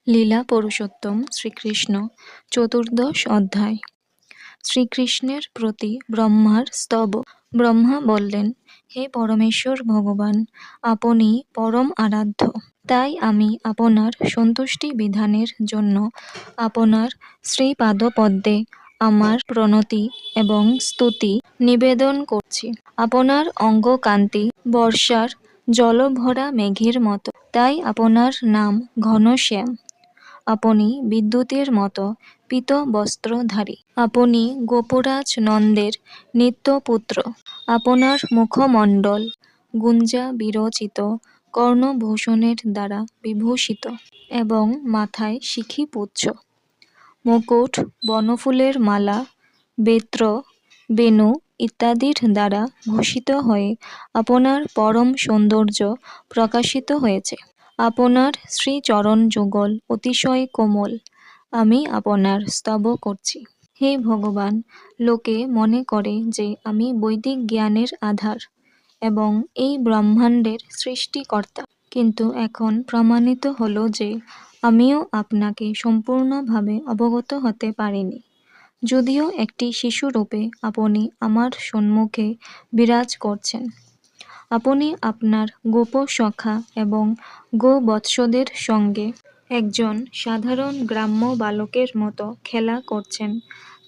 লীলা পুরুষোত্তম শ্রীকৃষ্ণ চতুর্দশ অধ্যায়। শ্রীকৃষ্ণের প্রতি ব্রহ্মার স্তব। ব্রহ্মা বললেন, হে পরমেশ্বর ভগবান, আপনি পরম আরাধ্য। তাই আমি আপনার সন্তুষ্টি বিধানের জন্য আপনার শ্রীপাদপদ্মে আমার প্রণতি এবং স্তুতি নিবেদন করছি। আপনার অঙ্গকান্তি বর্ষার জলভরা মেঘের মতো, তাই আপনার নাম ঘনশ্যাম। আপনি বিদ্যুতের মতো পীত বস্ত্রধারী। আপনি গোপরাজ নন্দের নিত্যপুত্র। আপনার মুখমণ্ডল গুঞ্জা বিরচিত কর্ণভূষণের দ্বারা বিভূষিত এবং মাথায় শিখিপুচ্ছ, মুকুট, বনফুলের মালা, বেত্র, বেণু ইত্যাদির দ্বারা ভূষিত হয়ে আপনার পরম সৌন্দর্য প্রকাশিত হয়েছে। আপনার শ্রীচরণ যুগল অতিশয় কোমল। আমি আপনার স্তব করছি। হে ভগবান, লোকে মনে করে যে আমি বৈদিক জ্ঞানের আধার এবং এই ব্রহ্মাণ্ডের সৃষ্টিকর্তা, কিন্তু এখন প্রমাণিত হলো যে আমিও আপনাকে সম্পূর্ণভাবে অবগত হতে পারিনি। যদিও একটি শিশুরূপে আপনি আমার সম্মুখে বিরাজ করছেন। আপনি আপনার গোপসখা এবং গোবৎসদের সঙ্গে একজন সাধারণ গ্রাম্য বালকের মতো খেলা করছেন,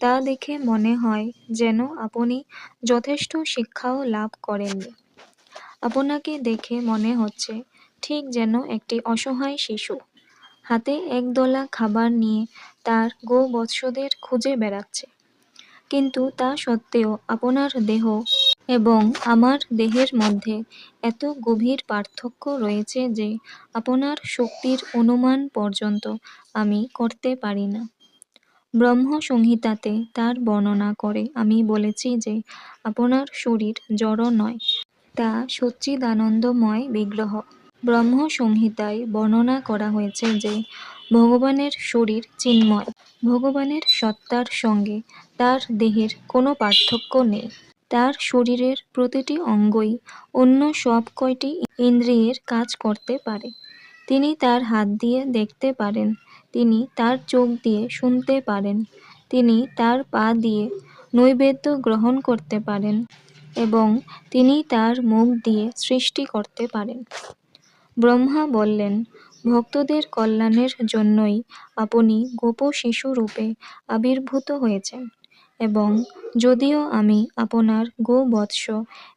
তা দেখে মনে হয় যেন আপনি যথেষ্ট শিক্ষাও লাভ করেননি। আপনাকে দেখে মনে হচ্ছে ঠিক যেন একটি অসহায় শিশু হাতে একদলা খাবার নিয়ে তার গোবৎসদের খুঁজে বেড়াচ্ছে। কিন্তু তা সত্ত্বেও আপনার দেহ এবং আমার দেহের মধ্যে এত গভীর পার্থক্য রয়েছে যে আপনার শক্তির অনুমান পর্যন্ত আমি করতে পারি না। ব্রহ্মসংহিতাতে তার বর্ণনা করে আমি বলেছি যে আপনার শরীর জড় নয়, তা সচ্চিদানন্দময় বিগ্রহ। ব্রহ্মসংহিতায় বর্ণনা করা হয়েছে যে ভগবানের শরীর চিন্ময়। ভগবানের সত্তার সঙ্গে তার দেহের কোনো পার্থক্য নেই। তার শরীরের প্রতিটি অঙ্গই অন্য সব কয়টি ইন্দ্রিয়ের কাজ করতে পারে। তিনি তার হাত দিয়ে দেখতে পারেন, তিনি তার চোখ দিয়ে শুনতে পারেন, তিনি তার পা দিয়ে নৈবেদ্য গ্রহণ করতে পারেন এবং তিনি তার মুখ দিয়ে সৃষ্টি করতে পারেন। ব্রহ্মা বললেন, ভক্তদের কল্যাণের জন্যই আপনি গোপ শিশুরূপে আবির্ভূত হয়েছেন এবং যদিও আমি আপনার গোবৎস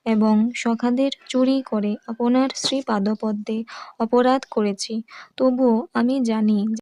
এবং সখাদের চুরি করে আপনার শ্রীপাদপদ্মে অপরাধ করেছি, তবুও আমি জানি